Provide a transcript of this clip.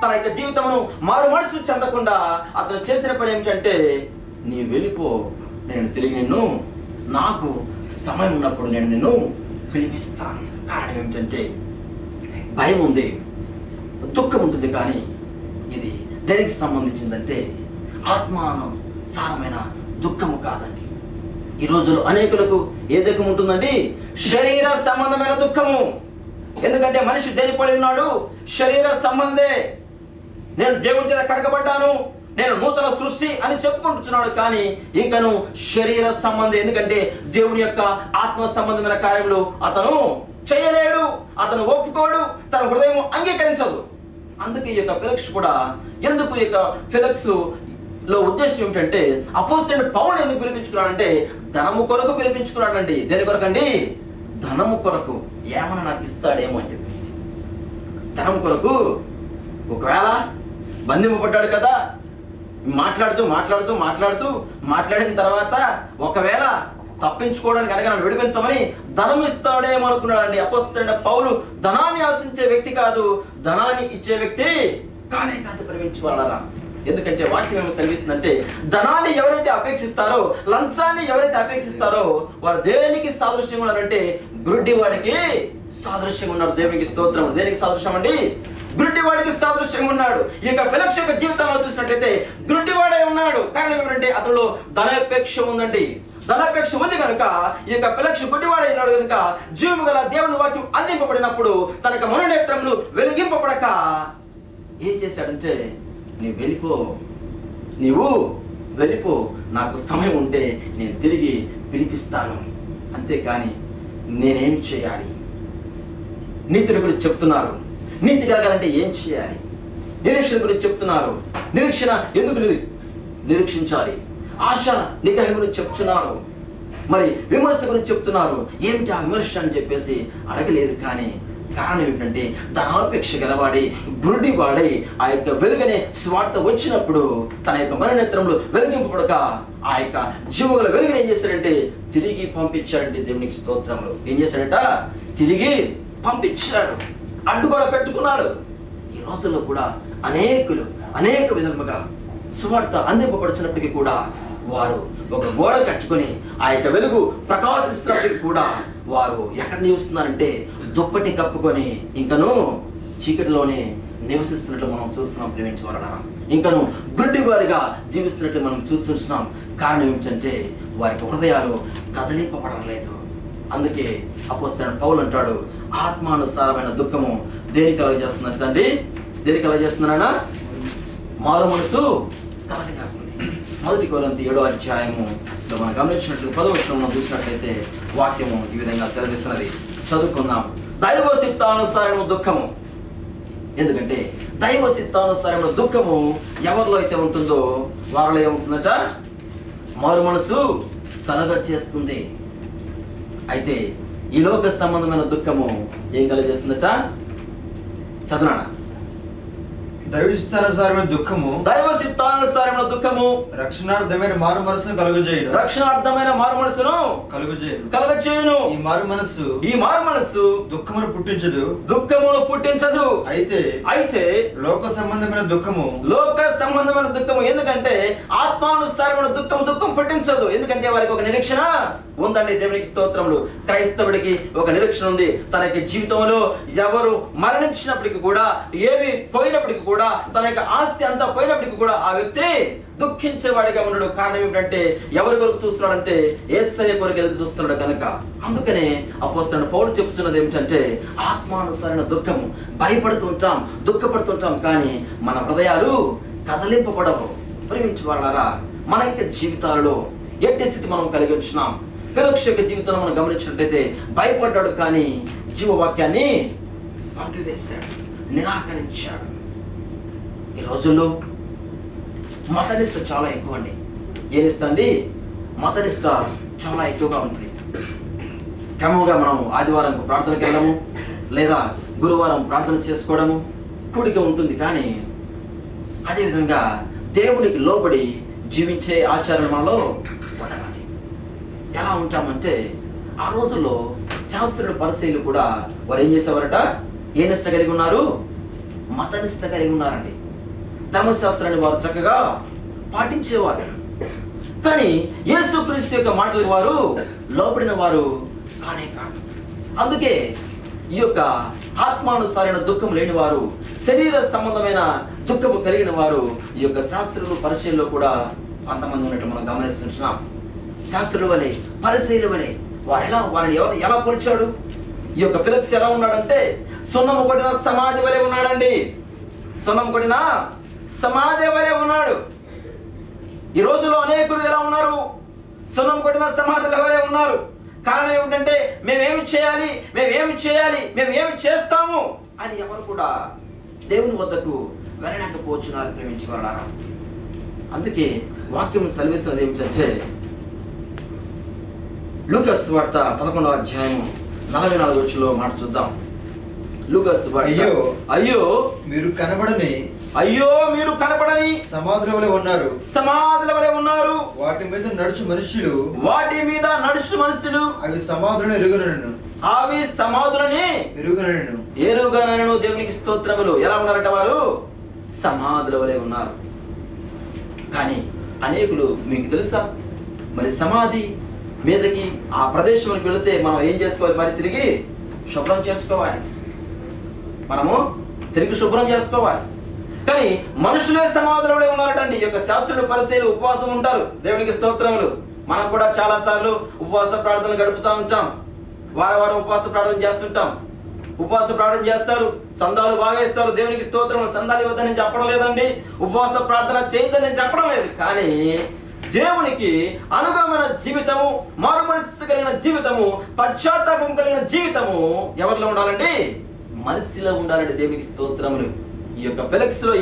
తన యొక్క జీవితమును మారు మనసు చెందకుండా అతను చేసిన పని ఏమిటంటే, నీ వెళ్ళిపో, నేను తిరిగి నిన్ను నాకు సమయం ఉన్నప్పుడు నేను నిన్ను పిలిపిస్తాను. కారణం ఏమిటంటే భయం ఉంది, దుఃఖం ఉంటుంది. కానీ ఇది దేనికి సంబంధించిందంటే ఆత్మానుసారమైన దుఃఖము కాదండి. ఈ రోజుల్లో అనేకులకు ఏ దుఃఖం ఉంటుందండి? శరీర సంబంధమైన దుఃఖము. ఎందుకంటే మనిషి దేని పడి ఉన్నాడు? శరీర సంబంధే. నేను దేవుడి చేత కడగబడ్డాను, నేను నూతన సృష్టి అని చెప్పుకుంటున్నాడు. కానీ ఇంకను శరీర సంబంధం. ఎందుకంటే దేవుని యొక్క ఆత్మ సంబంధమైన కార్యములు అతను చేయలేడు, అతను ఒప్పుకోడు, తన హృదయం అంగీకరించదు. అందుకే ఈ యొక్క ఫెలిక్స్ కూడా, ఎందుకు ఈ యొక్క ఫెలిక్స్ లో ఉద్దేశం ఏమిటంటే, అపోస్తలుడైన పౌలు ఎందుకు పిలిపించుకున్నాడంటే ధనము కొరకు పిలిపించుకున్నాడండి. దేని కొరకండి? ధనము కొరకు. ఏమన్నా నాకు ఇస్తాడేమో అని చెప్పేసి ధనము కొరకు. ఒకవేళ బంధింపబడ్డాడు కదా, మాట్లాడిన తర్వాత ఒకవేళ తప్పించుకోవడానికి అనగా నన్ను విడిపించమని ధనం ఇస్తాడేమో అనుకున్నాడండి. అపోస్తలుడైన పౌలు ధనాన్ని ఆశించే వ్యక్తి కాదు, ధనాన్ని ఇచ్చే వ్యక్తి కానే కాదు ప్రేమించుకోవాలరా. ఎందుకంటే వాక్యం ఏమో సెలవిస్తుందంటే, ధనాన్ని ఎవరైతే అపేక్షిస్తారో, లంచాన్ని ఎవరైతే అపేక్షిస్తారో వారు దేనికి సాదృశ్యంగా ఉన్నారంటే గుడ్డి వాడికి సాదృశ్యంగా ఉన్నారు. దేవునికి స్తోత్రం. దేనికి సాదృశ్యం అండి? గుడ్డి వాడికి సాదృశ్యంగా ఉన్నాడు. ఈ యొక్క ఫెలిక్స్ యొక్క జీవితంలో చూసినట్లయితే గుడ్డివాడే ఉన్నాడు. కారణం ఏమిటంటే అతడు ధనాపేక్ష ఉందండి. ధనాపేక్ష ఉంది కనుక ఈ యొక్క ఫెలిక్స్ గుడ్డివాడైనాడు కనుక జీవము గల దేవుని వాక్యం అందింపబడినప్పుడు తన యొక్క మనోనేత్రములు వెలిగింపబడక ఏం చేశాడంటే, నీవు వెళ్ళిపో, నాకు సమయం ఉంటే నేను తిరిగి పిలిపిస్తాను. అంతేకాని నేనేం చేయాలి? నీతిని గురించి చెప్తున్నారు, నీతి కలగాలంటే ఏం చేయాలి? నిరీక్షణ గురించి చెప్తున్నారు, నిరీక్షణ ఎందుకు నిరీక్షించాలి? ఆశ నిగ్రహం గురించి చెప్తున్నారు, మరి విమర్శ గురించి చెప్తున్నారు. ఏమిటి ఆ విమర్శ అని చెప్పేసి అడగలేదు. కానీ కారణం ఏమిటంటే ధనాపేక్ష గలవాడి గురుడివాడై ఆ యొక్క వెలుగనే స్వార్థ వచ్చినప్పుడు తన యొక్క మననేత్రంలో వెలిగింపబడక ఆ యొక్క జీవముల వెలుగుని ఏం చేశాడంటే తిరిగి పంపించాడంటే. దేవునికి స్తోత్రములు. ఏం చేశాడట? తిరిగి పంపించాడు. అడ్డు కూడా పెట్టుకున్నాడు. ఈ రోజుల్లో కూడా అనేక విధముగా సువార్త అందింపబడుతున్నప్పటికీ కూడా వారు ఒక గోడ కట్టుకొని ఆ యొక్క వెలుగు ప్రకాశిస్తున్నప్పటికీ కూడా వారు ఎక్కడ నివసిస్తున్నారంటే దుప్పటి కప్పుకొని ఇంకను చీకటిలోనే నివసిస్తున్నట్లు మనం చూస్తున్నాం. ప్రేమించవాలరా, ఇంకను గుడ్డి వారిగా జీవిస్తున్నట్లు మనం చూస్తున్నాం. కారణం ఏమిటంటే వారికి హృదయాలు కదలింపబడడం లేదు. అందుకే అపోస్తలుడైన పౌలు అంటాడు, ఆత్మానుసారమైన దుఃఖము దేనికి కలగజేస్తున్నట్టండి? దేనికి కలగజేస్తున్నారా? మారు మనసు కలగజేస్తుంది. 1 కొరింథీ 7వ అధ్యాయము మనం గమనించినట్లు 10వ వచనంలో చూసినట్లయితే వాక్యము ఈ విధంగా సెలవిస్తున్నది. చదువుకుందాం. దైవ చిత్తానుసారమైన దుఃఖము. ఎందుకంటే దైవ చిత్తానుసారమైన దుఃఖము ఎవరిలో అయితే ఉంటుందో వారిలో ఏముంటుందట? మారు మనసు కలగజేస్తుంది. అయితే ఈ లోక సంబంధమైన దుఃఖము ఏం కలగజేస్తుందట? చదవనా? దైవ చిత్తానుసారమైన దుఃఖము రక్షణార్థమైన మారు మనసును కలుగజేయును. ఈ మారు మనసు దుఃఖమును పుట్టించదు. అయితే లోక సంబంధమైన దుఃఖము ఎందుకంటే ఆత్మానుసారమైన దుఃఖం పుట్టించదు. ఎందుకంటే వారికి ఒక నిరీక్షణ ఉందండి. దేవునికి స్తోత్రములు. క్రైస్తవుడికి ఒక నిరీక్షణ ఉంది. తన యొక్క జీవితంలో ఎవరు మరణించినప్పటికీ కూడా, ఏమి పోయినప్పటికీ కూడా, తన యొక్క ఆస్తి అంతా పోయినప్పటికీ కూడా ఆ వ్యక్తి దుఃఖించేవాడిగా ఉన్నాడు. కారణం ఏమిటంటే ఎవరి కొరకు చూస్తున్నాడంటే యేసయ్య కొరకు ఎదురు చూస్తున్నాడు కనుక. అందుకనే అపోస్తలుడైన పౌలు చెప్తున్నది ఏమిటంటే ఆత్మానుసారమైన దుఃఖము. భయపడుతుంటాం, దుఃఖపడుతుంటాం, కానీ మన హృదయాలు కదలింపబడవు. ప్రేమించువారలారా, మన యొక్క జీవితాలలో ఎట్టి స్థితి మనం కలిగి ఉంటున్నాం. ఫెలిక్స్ యొక్క జీవితంలో మనం గమనించినట్లయితే భయపడ్డాడు, కానీ జీవవాక్యాన్ని పంపివేశాడు, నిరాకరించాడు. ఈ రోజుల్లో మతనిష్ట చాలా ఎక్కువ అండి. ఏ నిష్ట అండి? మతనిష్ట చాలా ఎక్కువగా ఉంటుంది. క్రమంగా మనం ఆదివారం ప్రార్థనకి వెళ్ళడము, లేదా గురువారం ప్రార్థన చేసుకోవడము, కూడిక ఉంటుంది. కానీ అదేవిధంగా దేవునికి లోబడి జీవించే ఆచారం మనలో ఉండదండి. ఎలా ఉంటామంటే ఆ రోజుల్లో శాస్త్రుల పరిశీలు కూడా వారు ఏం చేసేవారట? ఏ నిష్ట కలిగి ఉన్నారు? మతనిష్ట కలిగి ఉన్నారండి. ధర్మశాస్త్రాన్ని వారు చక్కగా పాటించేవారు. కానీ యేసుక్రీస్తు యొక్క మాటలకు వారు లోబడిన వారు కానే కాదు. అందుకే ఈ యొక్క ఆత్మానుసారైన దుఃఖం లేని వారు, శరీర సంబంధమైన దుఃఖము కలిగిన వారు ఈ యొక్క శాస్త్రులు పరిశీలనలో కూడా కొంతమంది ఉన్నట్టు మనం గమనిస్తున్నాం. శాస్త్రుల వలె, పరిశీల వలె వారిని ఎలా పోల్చాడు? ఈ యొక్క ఫిలిప్స్ ఎలా ఉన్నాడంటే సున్నము కొట్టిన సమాధి వలె ఉన్నాడండి. సున్నము కొట్టిన సమాధి వలె ఉన్నాడు. ఈ రోజులో అనేకులు ఎలా ఉన్నారు? సున్నం కొట్టిన సమాధుల వలె ఉన్నారు. కారణం ఏమిటంటే మేమేమి చేయాలి, మేమేమి చేస్తాము అని ఎవరు కూడా దేవుని వద్దకు వెళ్ళలేకపోతున్నారు ప్రేమించి వాళ్ళారా. అందుకే వాక్యం సెలవిస్తున్నది ఏమిటంటే లూకాసు సువార్త 11వ అధ్యాయం 44వ వచనంలో మాట చూద్దాం. లూకాసు సువార్త, అయ్యో మీరు కనబడని సమాధుల వలె ఉన్నారు. వాటి మీద నడుచు మనుషులు అవి సమాధులని ఎరుగనను. దేవునికి స్తోత్రములు. ఎలా ఉన్నారట వారు? సమాధుల వలె ఉన్నారు. కానీ అనేకులు మీకు తెలుసా, మరి సమాధి మీదకి ఆ ప్రదేశంలోకి వెళితే మనం ఏం చేసుకోవాలి? మరి తిరిగి శుభ్రం చేసుకోవాలి. కానీ మనుషులే సమాధులే ఉన్నారటండి. ఈ యొక్క శాస్త్రులు పరిశీలు ఉపవాసం ఉంటారు. దేవునికి స్తోత్రములు. మనం కూడా చాలా సార్లు ఉపవాస ప్రార్థనలు గడుపుతా ఉంటాం. వారం ఉపవాస ప్రార్థన చేస్తుంటాం. ఉపవాస ప్రార్థన చేస్తారు, సందాలు బాగా ఇస్తారు. దేవునికి స్తోత్రములు. సందాలు ఇవ్వద్దని నేను చెప్పడం లేదండి, ఉపవాస ప్రార్థన చేయొద్దని నేను చెప్పడం లేదు. కానీ దేవునికి అనుగమన జీవితము, మారుమనస్సు కలిగిన జీవితము, పశ్చాత్తాపం కలిగిన జీవితము ఎవరిలో ఉండాలండి? మనసులో ఉండాలండి. దేవునికి స్తోత్రములు. ఈ యొక్క ఫెలిక్స్ లో